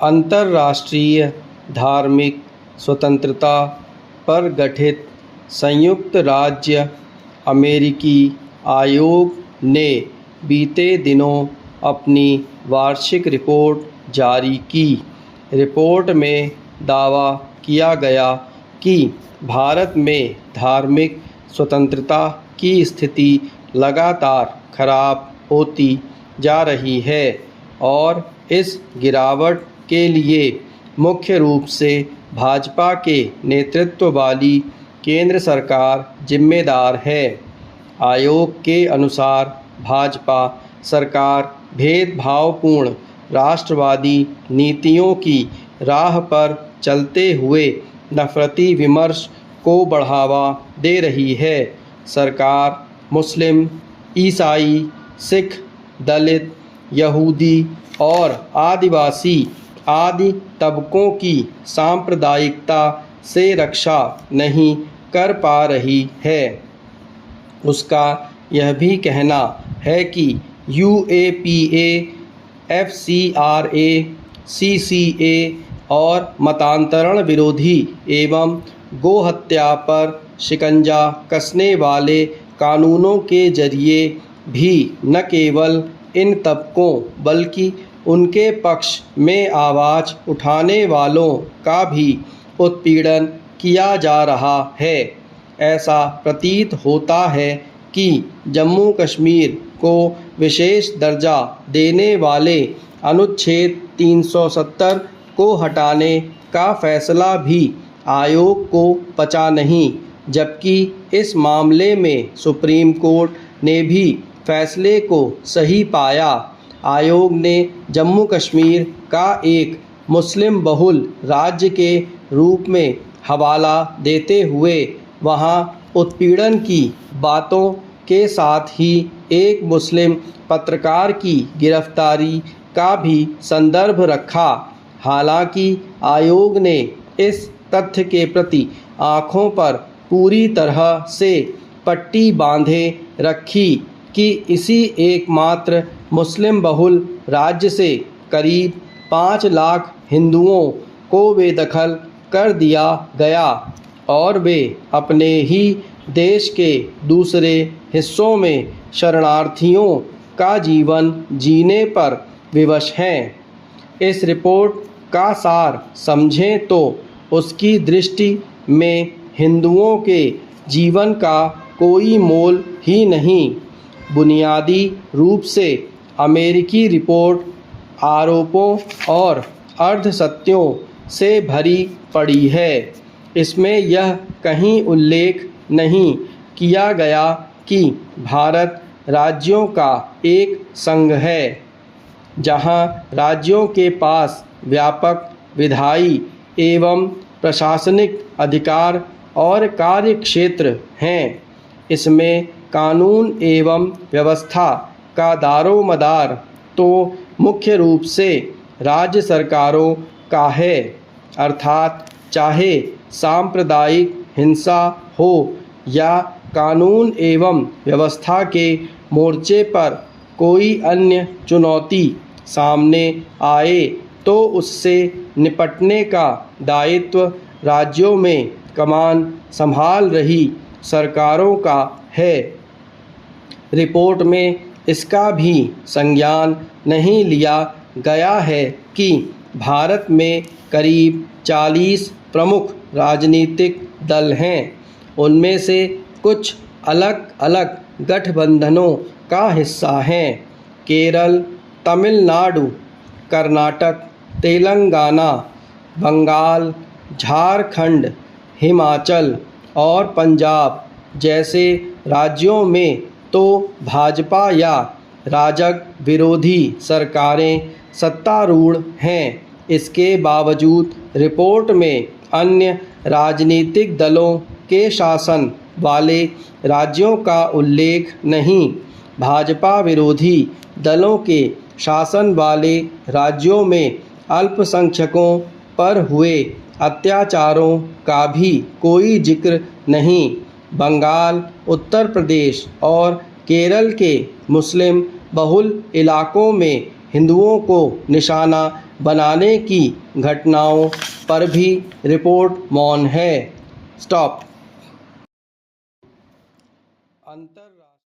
अंतर्राष्ट्रीय धार्मिक स्वतंत्रता पर गठित संयुक्त राज्य अमेरिकी आयोग ने बीते दिनों अपनी वार्षिक रिपोर्ट जारी की। रिपोर्ट में दावा किया गया कि भारत में धार्मिक स्वतंत्रता की स्थिति लगातार खराब होती जा रही है और इस गिरावट के लिए मुख्य रूप से भाजपा के नेतृत्व वाली केंद्र सरकार जिम्मेदार है। आयोग के अनुसार भाजपा सरकार भेदभावपूर्ण राष्ट्रवादी नीतियों की राह पर चलते हुए नफरती विमर्श को बढ़ावा दे रही है। सरकार मुस्लिम, ईसाई, सिख, दलित, यहूदी और आदिवासी आदि तबकों की सांप्रदायिकता से रक्षा नहीं कर पा रही है। उसका यह भी कहना है कि UAPA, FCRA, CCA और मतांतरण विरोधी एवं गोहत्या पर शिकंजा कसने वाले कानूनों के जरिए भी न केवल इन तबकों बल्कि उनके पक्ष में आवाज़ उठाने वालों का भी उत्पीड़न किया जा रहा है। ऐसा प्रतीत होता है कि जम्मू कश्मीर को विशेष दर्जा देने वाले अनुच्छेद 370 को हटाने का फैसला भी आयोग को पचा नहीं, जबकि इस मामले में सुप्रीम कोर्ट ने भी फैसले को सही पाया। आयोग ने जम्मू कश्मीर का एक मुस्लिम बहुल राज्य के रूप में हवाला देते हुए वहां उत्पीड़न की बातों के साथ ही एक मुस्लिम पत्रकार की गिरफ्तारी का भी संदर्भ रखा। हालांकि आयोग ने इस तथ्य के प्रति आंखों पर पूरी तरह से पट्टी बांधे रखी कि इसी एकमात्र मुस्लिम बहुल राज्य से करीब 5 लाख हिंदुओं को बेदखल कर दिया गया और वे अपने ही देश के दूसरे हिस्सों में शरणार्थियों का जीवन जीने पर विवश हैं। इस रिपोर्ट का सार समझें तो उसकी दृष्टि में हिंदुओं के जीवन का कोई मोल ही नहीं। बुनियादी रूप से अमेरिकी रिपोर्ट आरोपों और अर्धसत्यों से भरी पड़ी है। इसमें यह कहीं उल्लेख नहीं किया गया कि भारत राज्यों का एक संघ है, जहां राज्यों के पास व्यापक विधायी एवं प्रशासनिक अधिकार और कार्यक्षेत्र हैं। इसमें कानून एवं व्यवस्था का दारोमदार तो मुख्य रूप से राज्य सरकारों का है, अर्थात चाहे सांप्रदायिक हिंसा हो या कानून एवं व्यवस्था के मोर्चे पर कोई अन्य चुनौती सामने आए तो उससे निपटने का दायित्व राज्यों में कमान संभाल रही सरकारों का है। रिपोर्ट में इसका भी संज्ञान नहीं लिया गया है कि भारत में करीब 40 प्रमुख राजनीतिक दल हैं। उनमें से कुछ अलग अलग गठबंधनों का हिस्सा हैं। केरल, तमिलनाडु, कर्नाटक, तेलंगाना, बंगाल, झारखंड, हिमाचल और पंजाब जैसे राज्यों में तो भाजपा या राजग विरोधी सरकारें सत्तारूढ़ हैं। इसके बावजूद रिपोर्ट में अन्य राजनीतिक दलों के शासन वाले राज्यों का उल्लेख नहीं। भाजपा विरोधी दलों के शासन वाले राज्यों में अल्पसंख्यकों पर हुए अत्याचारों का भी कोई जिक्र नहीं। बंगाल, उत्तर प्रदेश और केरल के मुस्लिम बहुल इलाकों में हिंदुओं को निशाना बनाने की घटनाओं पर भी रिपोर्ट मौन है। स्टॉप।